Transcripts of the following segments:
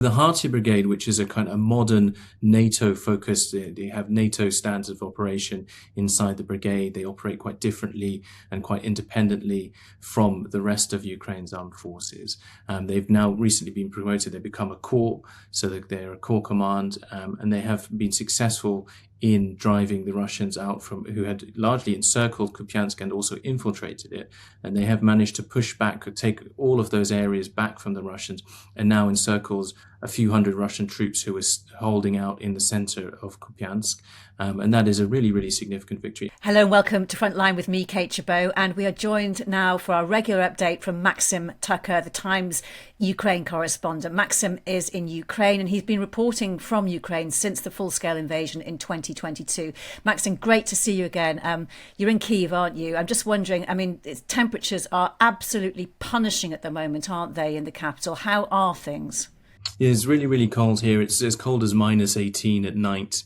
The Harty Brigade, which is a kind of modern NATO-focused, they have NATO standards of operation inside the brigade. They operate quite differently and quite independently from the rest of Ukraine's armed forces. They've now recently been promoted. They've become a corps, so that they're a corps command, and they have been successful in driving the Russians out from, who had largely encircled Kupiansk and also infiltrated it. And they have managed to push back, take all of those areas back from the Russians, and now encircles a few hundred Russian troops who were holding out in the center of Kupiansk. And that is a really, really significant victory. Hello and welcome to Frontline with me, Kate Chabot. And we are joined now for our regular update from Maxim Tucker, the Times Ukraine correspondent. Maxim is in Ukraine and he's been reporting from Ukraine since the full-scale invasion in 2022. Maxim, great to see you again. You're in Kyiv, aren't you? I'm just wondering, I mean, temperatures are absolutely punishing at the moment, aren't they, in the capital? How are things? Yeah, it's really, really cold here. It's as cold as minus 18 at night,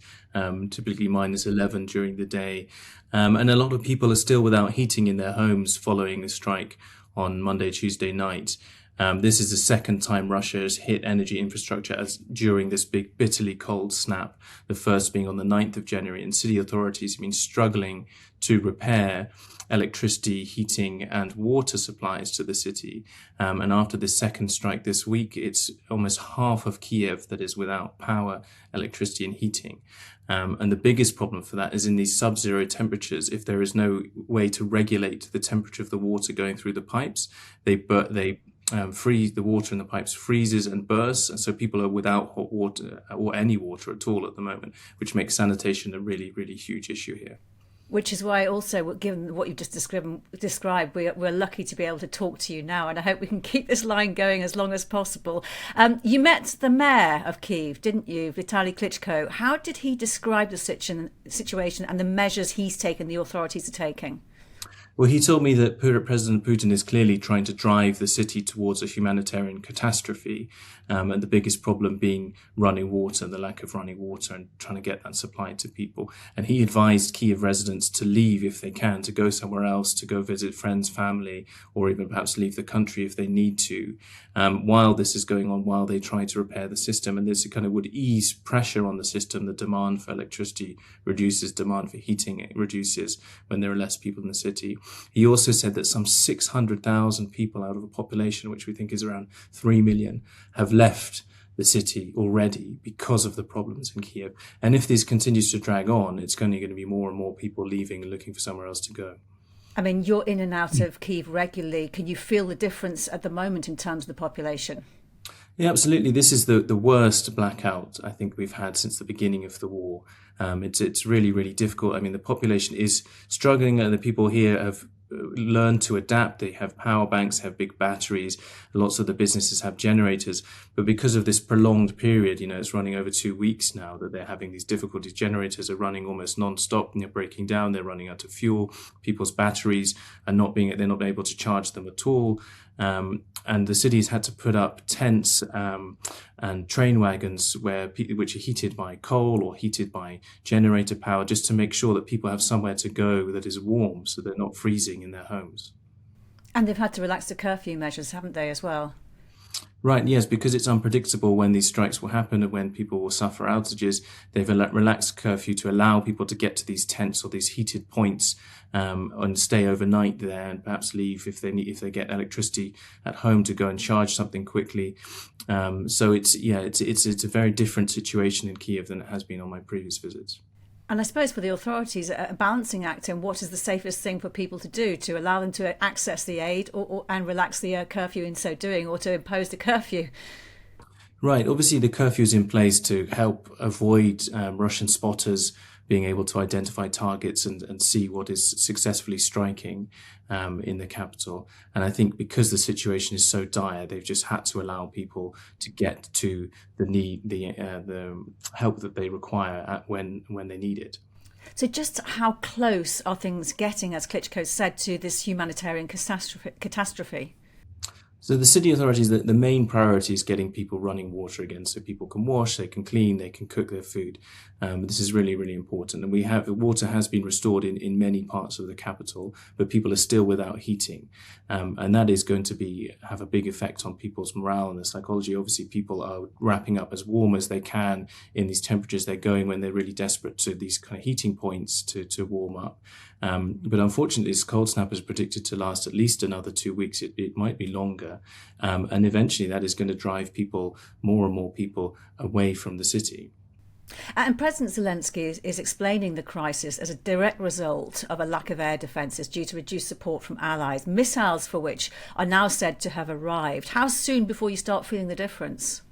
typically minus 11 during the day. And a lot of people are still without heating in their homes following the strike on Monday, Tuesday night. This is the second time Russia has hit energy infrastructure during this big, bitterly cold snap, the first being on the 9th of January. And city authorities have been struggling to repair electricity, heating and water supplies to the city. And after the second strike this week, it's almost half of Kyiv that is without power, electricity and heating. And the biggest problem for that is in these sub-zero temperatures. If there is no way to regulate the temperature of the water going through the pipes, they freeze, the water in the pipes freezes and bursts, and so people are without hot water or any water at all at the moment, which makes sanitation a really, really huge issue here. Which is why also, given what you've just described, we're lucky to be able to talk to you now, and I hope we can keep this line going as long as possible. You met the mayor of Kyiv, didn't you, Vitaly Klitschko? How did he describe the situation and the measures he's taken, the authorities are taking? Well, he told me that President Putin is clearly trying to drive the city towards a humanitarian catastrophe, and the biggest problem being running water, the lack of running water, and trying to get that supplied to people. And he advised Kyiv residents to leave if they can, to go somewhere else, to go visit friends, family, or even perhaps leave the country if they need to, while this is going on, while they try to repair the system. And this kind of would ease pressure on the system. The demand for electricity reduces, demand for heating reduces when there are less people in the city. He also said that some 600,000 people out of a population, which we think is around 3 million, have left the city already because of the problems in Kyiv. And if this continues to drag on, it's going to be more and more people leaving and looking for somewhere else to go. I mean, you're in and out of Kyiv regularly. Can you feel the difference at the moment in terms of the population? Yeah, absolutely. This is the worst blackout I think we've had since the beginning of the war. It's really, really difficult. I mean, the population is struggling, and the people here have learned to adapt. They have power banks, have big batteries. Lots of the businesses have generators. But because of this prolonged period, it's running over 2 weeks now that they're having these difficulties. Generators are running almost non-stop, breaking down. They're running out of fuel. People's batteries are they're not able to charge them at all. And the city's had to put up tents and train wagons which are heated by coal or heated by generator power, just to make sure that people have somewhere to go that is warm, so they're not freezing in their homes. And they've had to relax the curfew measures, haven't they, as well? Right, yes, because it's unpredictable when these strikes will happen and when people will suffer outages. They've relaxed curfew to allow people to get to these tents or these heated points and stay overnight there, and perhaps leave if they get electricity at home to go and charge something quickly. So it's a very different situation in Kyiv than it has been on my previous visits. And I suppose for the authorities, a balancing act in what is the safest thing for people to do, to allow them to access the aid and relax the curfew in so doing, or to impose the curfew. Right. Obviously, the curfew is in place to help avoid Russian spotters being able to identify targets and see what is successfully striking in the capital. And I think because the situation is so dire, they've just had to allow people to get to the help that they require when they need it. So just how close are things getting, as Klitschko said, to this humanitarian catastrophe? So the city authorities, the main priority is getting people running water again, so people can wash, they can clean, they can cook their food. This is really, really important. And water has been restored in many parts of the capital, but people are still without heating. And that is going to have a big effect on people's morale and their psychology. Obviously, people are wrapping up as warm as they can in these temperatures they're going when they're really desperate to these kind of heating points to warm up. But unfortunately, this cold snap is predicted to last at least another 2 weeks. It might be longer. And eventually that is going to drive more and more people away from the city. And President Zelensky is explaining the crisis as a direct result of a lack of air defences due to reduced support from allies, missiles for which are now said to have arrived. How soon before you start feeling the difference?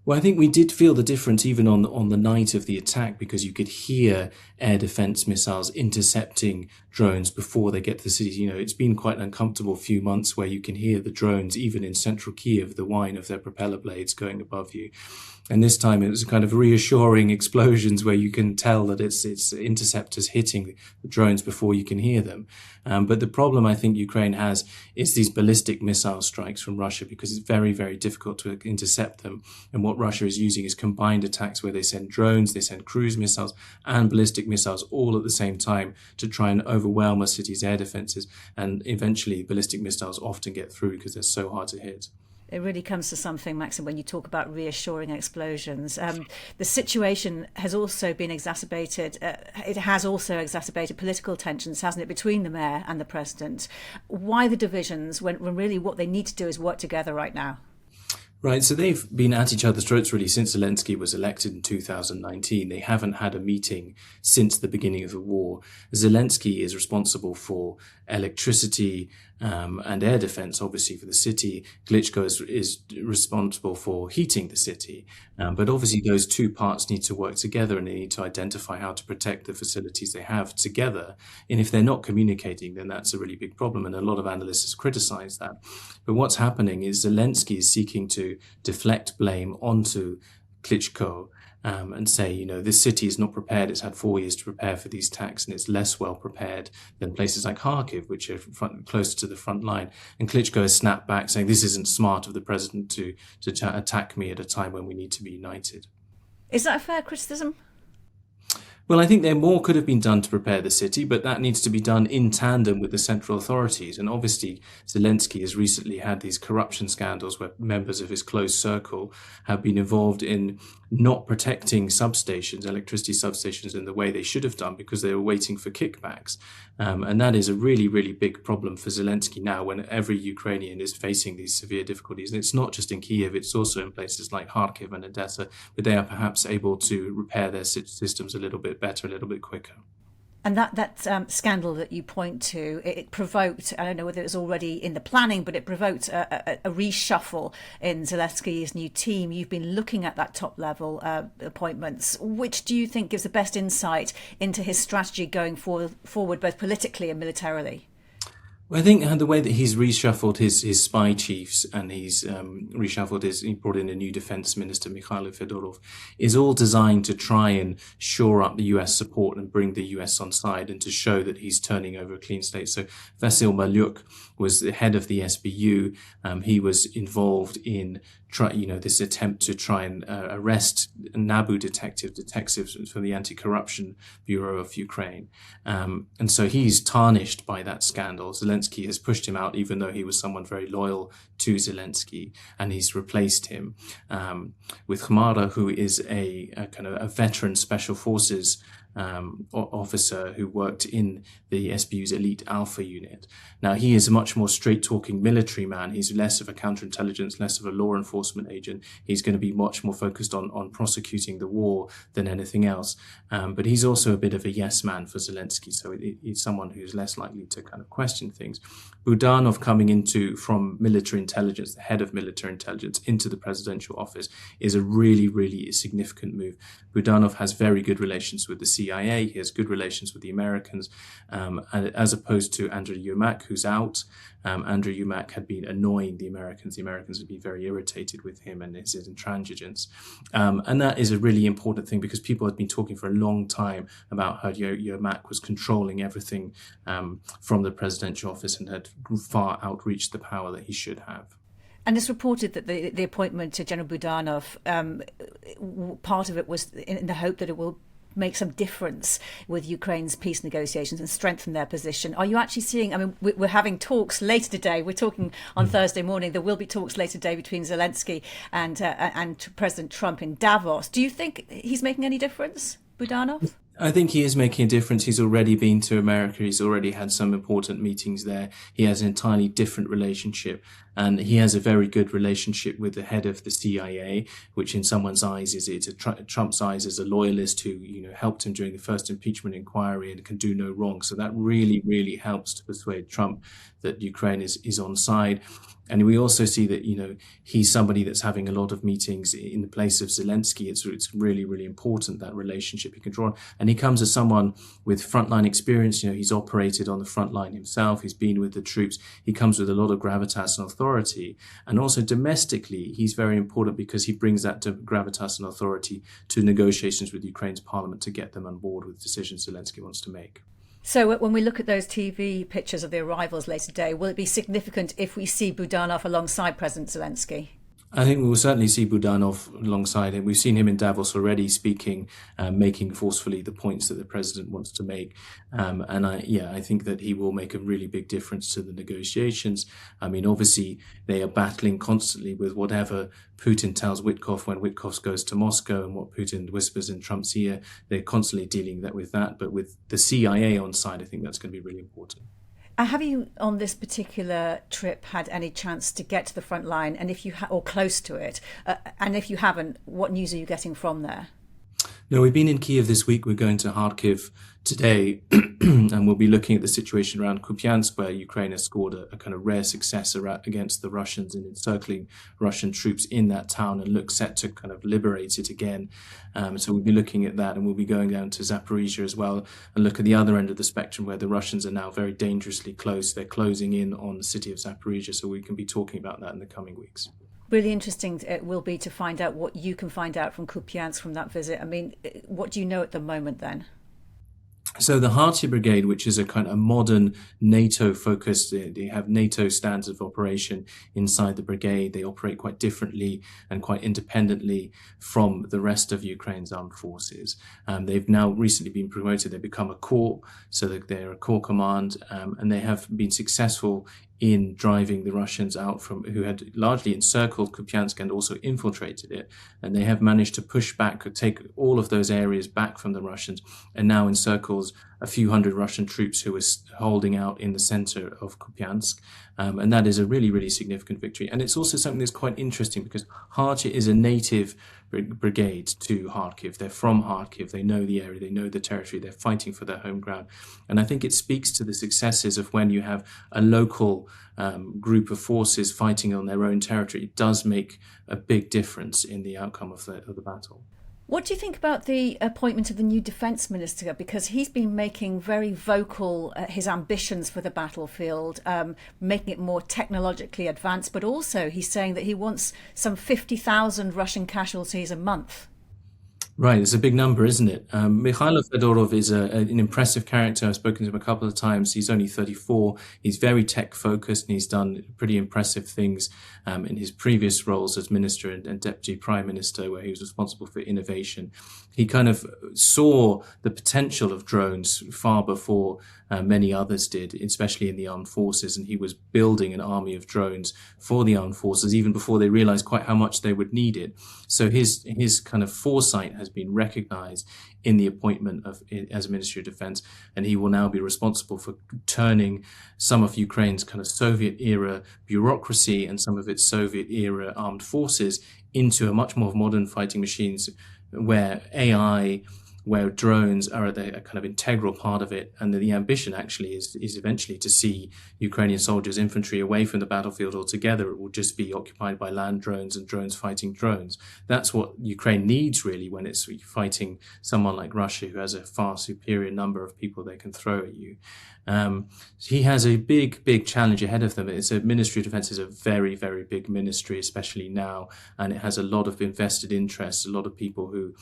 Well, I think we did feel the difference even on the night of the attack, because you could hear air defense missiles intercepting drones before they get to the city. You know, it's been quite an uncomfortable few months where you can hear the drones, even in central Kyiv, the whine of their propeller blades going above you. And this time it was kind of reassuring explosions where you can tell that it's interceptors hitting the drones before you can hear them. But the problem I think Ukraine has is these ballistic missile strikes from Russia, because it's very, very difficult to intercept them. And what Russia is using is combined attacks where they send drones, they send cruise missiles and ballistic missiles all at the same time to try and overwhelm a city's air defenses. And eventually ballistic missiles often get through because they're so hard to hit. It really comes to something, Maxim, when you talk about reassuring explosions. The situation has also been exacerbated. It has also exacerbated political tensions, hasn't it, between the mayor and the president? Why the divisions when really what they need to do is work together right now? Right, so they've been at each other's throats really since Zelensky was elected in 2019. They haven't had a meeting since the beginning of the war. Zelensky is responsible for electricity and air defense, obviously, for the city. Klitschko is responsible for heating the city. But obviously those two parts need to work together, and they need to identify how to protect the facilities they have together. And if they're not communicating, then that's a really big problem. And a lot of analysts have criticized that. But what's happening is Zelensky is seeking to deflect blame onto Klitschko and say, you know, this city is not prepared. It's had 4 years to prepare for these attacks, and it's less well prepared than places like Kharkiv, which are closer to the front line. And Klitschko has snapped back, saying this isn't smart of the president to attack me at a time when we need to be united. Is that a fair criticism? Well, I think more could have been done to prepare the city, but that needs to be done in tandem with the central authorities. And obviously, Zelensky has recently had these corruption scandals where members of his close circle have been involved in not protecting substations, electricity substations, in the way they should have done because they were waiting for kickbacks. And that is a really, really big problem for Zelensky now when every Ukrainian is facing these severe difficulties. And it's not just in Kyiv, it's also in places like Kharkiv and Odessa, but they are perhaps able to repair their systems a little bit better, a little bit quicker. And that scandal that you point to, it provoked, I don't know whether it was already in the planning, but it provoked a reshuffle in Zelensky's new team. You've been looking at that top level appointments. Which do you think gives the best insight into his strategy going forward, both politically and militarily? Well, I think the way that he's reshuffled his spy chiefs and he brought in a new defense minister, Mikhailo Fedorov, is all designed to try and shore up the US support and bring the US on side and to show that he's turning over a clean slate. So Vasyl Malyuk was the head of the SBU. He was involved in this attempt to try and arrest NABU detectives from the Anti-Corruption Bureau of Ukraine. And so he's tarnished by that scandal. Zelensky has pushed him out, even though he was someone very loyal to Zelensky, and he's replaced him with Khmara, who is a kind of a veteran special forces officer who worked in the SBU's elite Alpha unit. Now, he is a much more straight-talking military man. He's less of a counterintelligence, less of a law enforcement agent. He's going to be much more focused on prosecuting the war than anything else. But he's also a bit of a yes man for Zelensky, so he's someone who's less likely to kind of question things. Budanov coming from military intelligence, the head of military intelligence, into the presidential office is a really, really significant move. Budanov has very good relations with the CIA. He has good relations with the Americans, as opposed to Andriy Yermak, who's out. Andriy Yermak had been annoying the Americans. The Americans had been very irritated with him and his intransigence. And that is a really important thing because people had been talking for a long time about how Yermak was controlling everything from the presidential office and had far outreached the power that he should have. And it's reported that the appointment to General Budanov, part of it was in the hope that it will make some difference with Ukraine's peace negotiations and strengthen their position. Are you actually seeing, I mean, we're having talks later today. We're talking on Thursday morning. There will be talks later today between Zelensky and President Trump in Davos. Do you think he's making any difference, Budanov? I think he is making a difference. He's already been to America. He's already had some important meetings there. He has an entirely different relationship, and he has a very good relationship with the head of the CIA, which in someone's eyes Trump's eyes is a loyalist who, helped him during the first impeachment inquiry and can do no wrong. So that really, really helps to persuade Trump that Ukraine is on side. And we also see that, he's somebody that's having a lot of meetings in the place of Zelensky. It's really, really important, that relationship he can draw on. And he comes as someone with frontline experience. He's operated on the front line himself. He's been with the troops. He comes with a lot of gravitas and authority. And also domestically, he's very important because he brings that gravitas and authority to negotiations with Ukraine's parliament to get them on board with decisions Zelensky wants to make. So when we look at those TV pictures of the arrivals later today, will it be significant if we see Budanov alongside President Zelensky? I think we will certainly see Budanov alongside him. We've seen him in Davos already speaking, making forcefully the points that the president wants to make. And I think that he will make a really big difference to the negotiations. I mean, obviously, they are battling constantly with whatever Putin tells Witkoff when Witkoff goes to Moscow and what Putin whispers in Trump's ear. They're constantly dealing with that. But with the CIA on side, I think that's going to be really important. Have you, on this particular trip, had any chance to get to the front line, and if you or close to it? And if you haven't, what news are you getting from there? No, we've been in Kyiv this week. We're going to Kharkiv today, and we'll be looking at the situation around Kupiansk, where Ukraine has scored a kind of rare success against the Russians in encircling Russian troops in that town and look set to kind of liberate it again. So we'll be looking at that, and we'll be going down to Zaporizhia as well and look at the other end of the spectrum where the Russians are now very dangerously close. They're closing in on the city of Zaporizhia, so we can be talking about that in the coming weeks. Really interesting it will be to find out what you can find out from Kupiansk from that visit. I mean, what do you know at the moment then? So the Harty Brigade, which is a kind of modern NATO-focused, they have NATO standards of operation inside the brigade. They operate quite differently and quite independently from the rest of Ukraine's armed forces. They've now recently been promoted. They've become a corps, so that they're a corps command, and they have been successful in driving the Russians out who had largely encircled Kupiansk and also infiltrated it. And they have managed to push back, or take all of those areas back from the Russians, and now encircles a few hundred Russian troops who were holding out in the center of Kupiansk. And that is a really, really significant victory. And it's also something that's quite interesting because Harty is a native brigade to Kharkiv. They're from Kharkiv. They know the area. They know the territory. They're fighting for their home ground. And I think it speaks to the successes of when you have a local group of forces fighting on their own territory. It does make a big difference in the outcome of the battle. What do you think about the appointment of the new defence minister? Because he's been making very vocal his ambitions for the battlefield, making it more technologically advanced, but also he's saying that he wants some 50,000 Russian casualties a month. Right, it's a big number, isn't it? Mikhailo Fedorov is an impressive character. I've spoken to him a couple of times. He's only 34. He's very tech-focused, and he's done pretty impressive things in his previous roles as minister and deputy prime minister, where he was responsible for innovation. He kind of saw the potential of drones far before many others did, especially in the armed forces, and he was building an army of drones for the armed forces even before they realized quite how much they would need it. So his kind of foresight has been recognized in the appointment as Ministry of Defense, and he will now be responsible for turning some of Ukraine's kind of Soviet-era bureaucracy and some of its Soviet-era armed forces into a much more modern fighting machines where AI, where drones are a kind of integral part of it. And the ambition actually is eventually to see Ukrainian soldiers, infantry away from the battlefield altogether. It will just be occupied by land drones and drones fighting drones. That's what Ukraine needs really when it's fighting someone like Russia, who has a far superior number of people they can throw at you. He has a big challenge ahead of them. It's a Ministry of Defense is a very big ministry, especially now, and it has a lot of invested interests, a lot of people who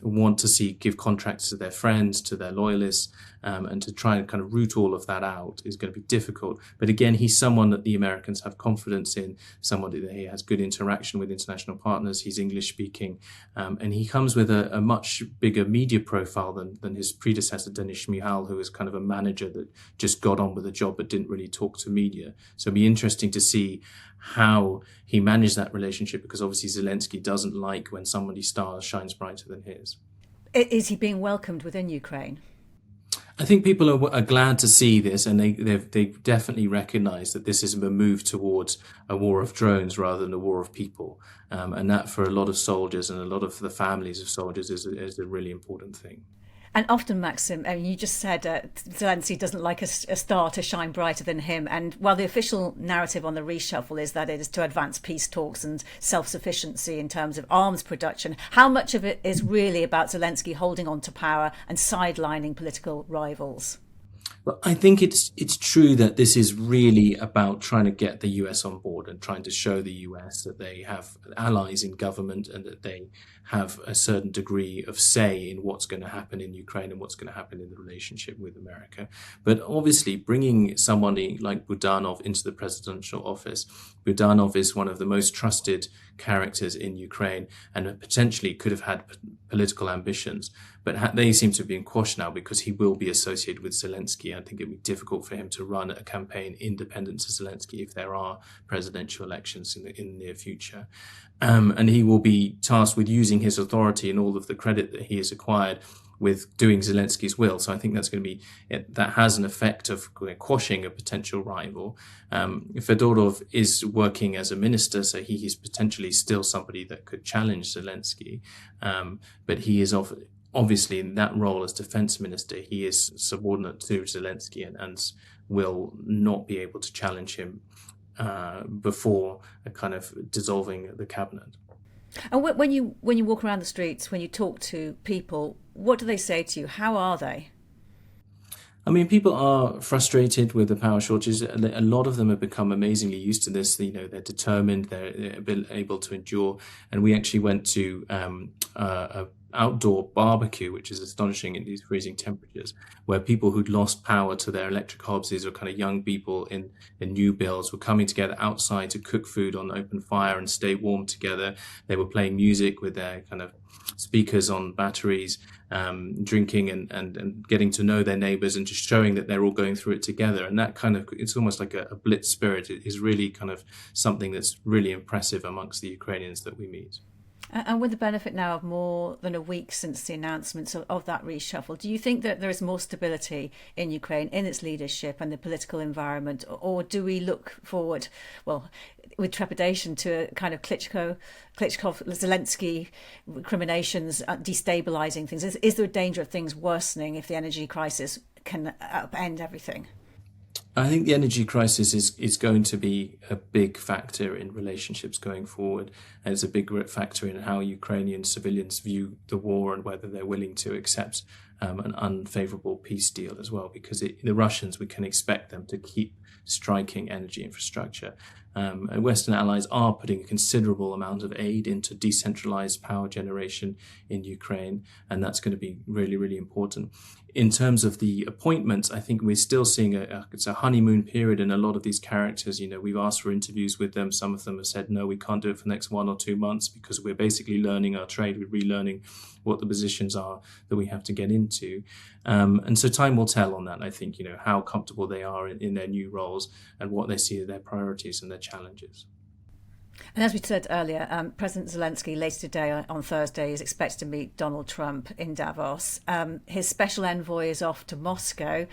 want to give contracts to their friends, to their loyalists, and to try and kind of root all of that out is going to be difficult. But again, he's someone that the Americans have confidence in, someone that he has good interaction with international partners. He's English speaking, and he comes with a much bigger media profile than his predecessor, Denis Shmyhal, who was kind of a manager that just got on with the job but didn't really talk to media. So it'll be interesting to see how he managed that relationship, because obviously Zelensky doesn't like when somebody's star shines brighter than his. Is he being welcomed within Ukraine? I think people are glad to see this, and they definitely recognise that this is a move towards a war of drones rather than a war of people, and that for a lot of soldiers and a lot of the families of soldiers is a really important thing. And often, Maxim, I mean, you just said Zelensky doesn't like a star to shine brighter than him. And while the official narrative on the reshuffle is that it is to advance peace talks and self-sufficiency in terms of arms production, how much of it is really about Zelensky holding on to power and sidelining political rivals? Well, I think it's true that this is really about trying to get the US on board and trying to show the US that they have allies in government and that they have a certain degree of say in what's going to happen in Ukraine and what's going to happen in the relationship with America. But obviously, bringing somebody like Budanov into the presidential office, Budanov is one of the most trusted characters in Ukraine and potentially could have had political ambitions. But they seem to have been quashed now because he will be associated with Zelensky. I think it would be difficult for him to run a campaign independent to Zelensky if there are presidential elections in the near future. And he will be tasked with using his authority and all of the credit that he has acquired with doing Zelensky's will. So I think that's going to be, that has an effect of quashing a potential rival. Fedorov is working as a minister, so he is potentially still somebody that could challenge Zelensky. But he is obviously in that role as defense minister, he is subordinate to Zelensky and will not be able to challenge him before a kind of dissolving the cabinet. And when you walk around the streets, when you talk to people, what do they say to you? How are they? I mean, people are frustrated with the power shortages. A lot of them have become amazingly used to this. You know, they're determined, they're able to endure. And we actually went to a outdoor barbecue, which is astonishing in these freezing temperatures, where people who'd lost power to their electric hobs, these were kind of young people in new builds, were coming together outside to cook food on open fire and stay warm together. They were playing music with their kind of speakers on batteries, drinking and getting to know their neighbors and just showing that they're all going through it together. And that kind of, it's almost like a blitz spirit. It is really kind of something that's really impressive amongst the Ukrainians that we meet. And with the benefit now of more than a week since the announcements of that reshuffle, do you think that there is more stability in Ukraine, in its leadership and the political environment? Or do we look forward, well, with trepidation to a kind of Klitschko, Zelensky recriminations, destabilising things? Is there a danger of things worsening if the energy crisis can upend everything? I think the energy crisis is going to be a big factor in relationships going forward. And it's a big factor in how Ukrainian civilians view the war and whether they're willing to accept an unfavorable peace deal as well. Because the Russians, we can expect them to keep striking energy infrastructure. And Western allies are putting a considerable amount of aid into decentralized power generation in Ukraine. And that's going to be really, really important. In terms of the appointments, I think we're still seeing it's a honeymoon period in a lot of these characters. You know, we've asked for interviews with them. Some of them have said, no, we can't do it for the next 1 or 2 months because we're basically learning our trade. We're relearning what the positions are that we have to get into. And so time will tell on that. I think, you know, how comfortable they are in their new roles and what they see as their priorities and their challenges. And as we said earlier, President Zelensky later today on Thursday is expected to meet Donald Trump in Davos. His special envoy is off to Moscow.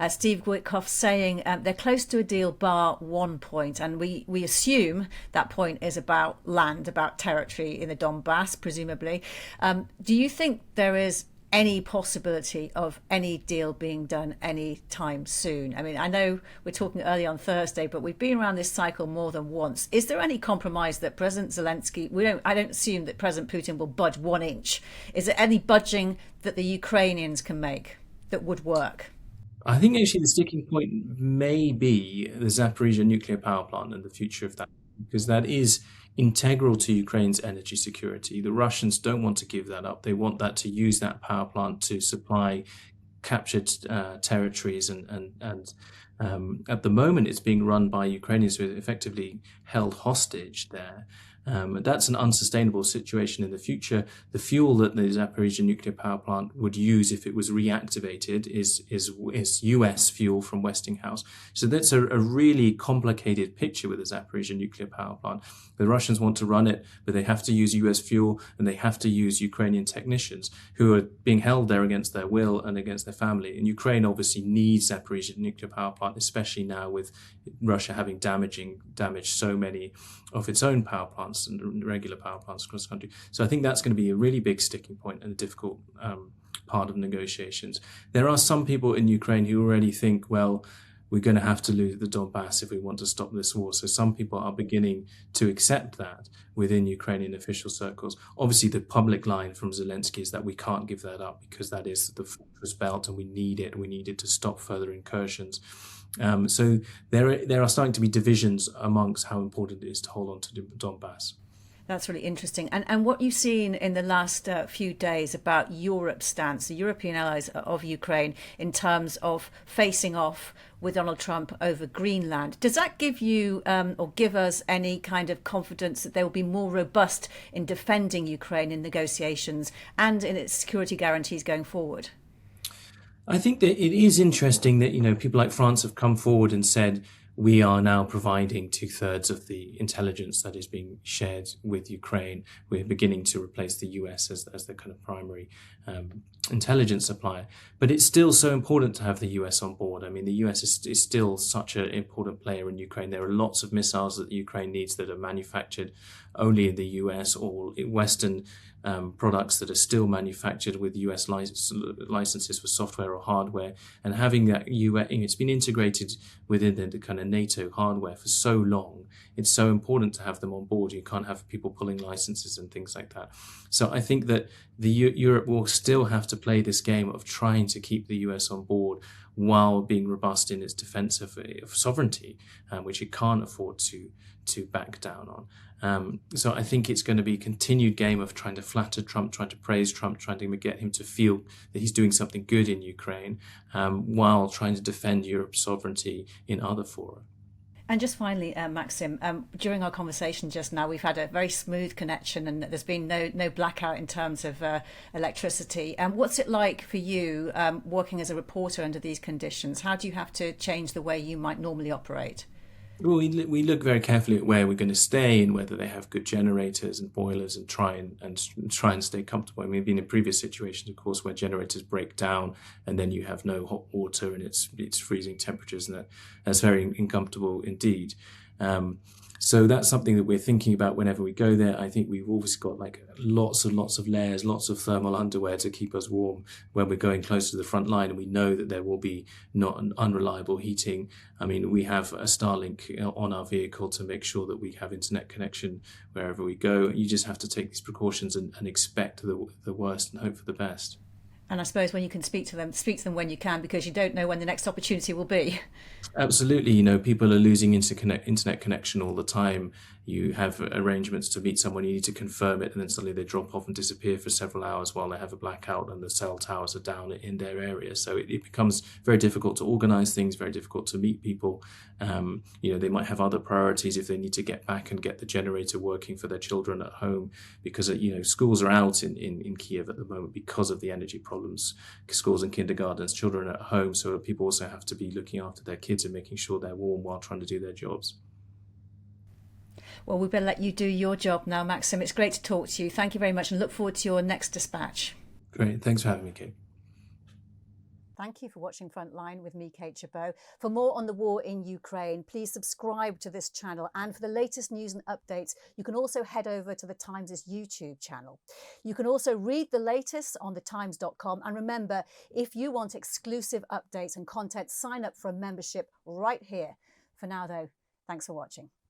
Steve Witkoff saying they're close to a deal bar one point. And we assume that point is about land, about territory in the Donbass, presumably. Do you think there is any possibility of any deal being done any time soon? I mean, I know we're talking early on Thursday, but we've been around this cycle more than once. Is there any compromise that President Zelensky, I don't assume that President Putin will budge 1 inch. Is there any budging that the Ukrainians can make that would work? I think actually the sticking point may be the Zaporizhia nuclear power plant and the future of that, because that is integral to Ukraine's energy security. The Russians don't want to give that up. They want that to use that power plant to supply captured territories, and at the moment it's being run by Ukrainians who are effectively held hostage there. That's an unsustainable situation in the future. The fuel that the Zaporizhia nuclear power plant would use if it was reactivated is US fuel from Westinghouse. So that's a really complicated picture with the Zaporizhia nuclear power plant. The Russians want to run it, but they have to use US fuel, and they have to use Ukrainian technicians who are being held there against their will and against their family. And Ukraine obviously needs Zaporizhia nuclear power plant, especially now with Russia having damaged so many of its own power plants and regular power plants across the country. So I think that's going to be a really big sticking point and a difficult part of negotiations. There are some people in Ukraine who already think, well, we're going to have to lose the Donbass if we want to stop this war. So some people are beginning to accept that within Ukrainian official circles. Obviously, the public line from Zelensky is that we can't give that up because that is the fortress belt and we need it. We need it to stop further incursions. So there are starting to be divisions amongst how important it is to hold on to the Donbass. That's really interesting. And what you've seen in the last few days about Europe's stance, the European allies of Ukraine, in terms of facing off with Donald Trump over Greenland, does that give you or give us any kind of confidence that they will be more robust in defending Ukraine in negotiations and in its security guarantees going forward? I think that it is interesting that, people like France have come forward and said, we are now providing 2/3 of the intelligence that is being shared with Ukraine. We're beginning to replace the US as the kind of primary intelligence supplier. But it's still so important to have the US on board. I mean, the US is still such an important player in Ukraine. There are lots of missiles that Ukraine needs that are manufactured only in the US, or Western products that are still manufactured with US licenses for software or hardware, and having that it's been integrated within the kind of NATO hardware for so long. It's so important to have them on board. You can't have people pulling licenses and things like that. So I think that Europe will still have to play this game of trying to keep the US on board while being robust in its defense of sovereignty, which it can't afford to back down on. So I think it's going to be a continued game of trying to flatter Trump, trying to praise Trump, trying to get him to feel that he's doing something good in Ukraine, while trying to defend Europe's sovereignty in other fora. And just finally, Maxim, during our conversation just now, we've had a very smooth connection and there's been no blackout in terms of electricity. What's it like for you working as a reporter under these conditions? How do you have to change the way you might normally operate? Well, we look very carefully at where we're going to stay and whether they have good generators and boilers, and try and stay comfortable. I mean, we've been in previous situations, of course, where generators break down and then you have no hot water and it's freezing temperatures, and that's very uncomfortable indeed. So that's something that we're thinking about whenever we go there. I think we've always got like lots and lots of layers, lots of thermal underwear to keep us warm when we're going close to the front line, and we know that there will be not an unreliable heating. I mean, we have a Starlink on our vehicle to make sure that we have internet connection wherever we go. You just have to take these precautions and expect the worst and hope for the best. And I suppose when you can speak to them when you can, because you don't know when the next opportunity will be. Absolutely. People are losing internet connection all the time. You have arrangements to meet someone, you need to confirm it, and then suddenly they drop off and disappear for several hours while they have a blackout and the cell towers are down in their area. So it becomes very difficult to organize things, very difficult to meet people. They might have other priorities if they need to get back and get the generator working for their children at home, because schools are out in Kyiv at the moment because of the energy problems. Schools and kindergartens, children are at home, so people also have to be looking after their kids and making sure they're warm while trying to do their jobs. Well, we better let you do your job now, Maxim. It's great to talk to you. Thank you very much, and look forward to your next dispatch. Great. Thanks for having me, Kate. Thank you for watching Frontline with me, Kate Chabot. For more on the war in Ukraine, please subscribe to this channel. And for the latest news and updates, you can also head over to the Times' YouTube channel. You can also read the latest on thetimes.com. And remember, if you want exclusive updates and content, sign up for a membership right here. For now, though, thanks for watching.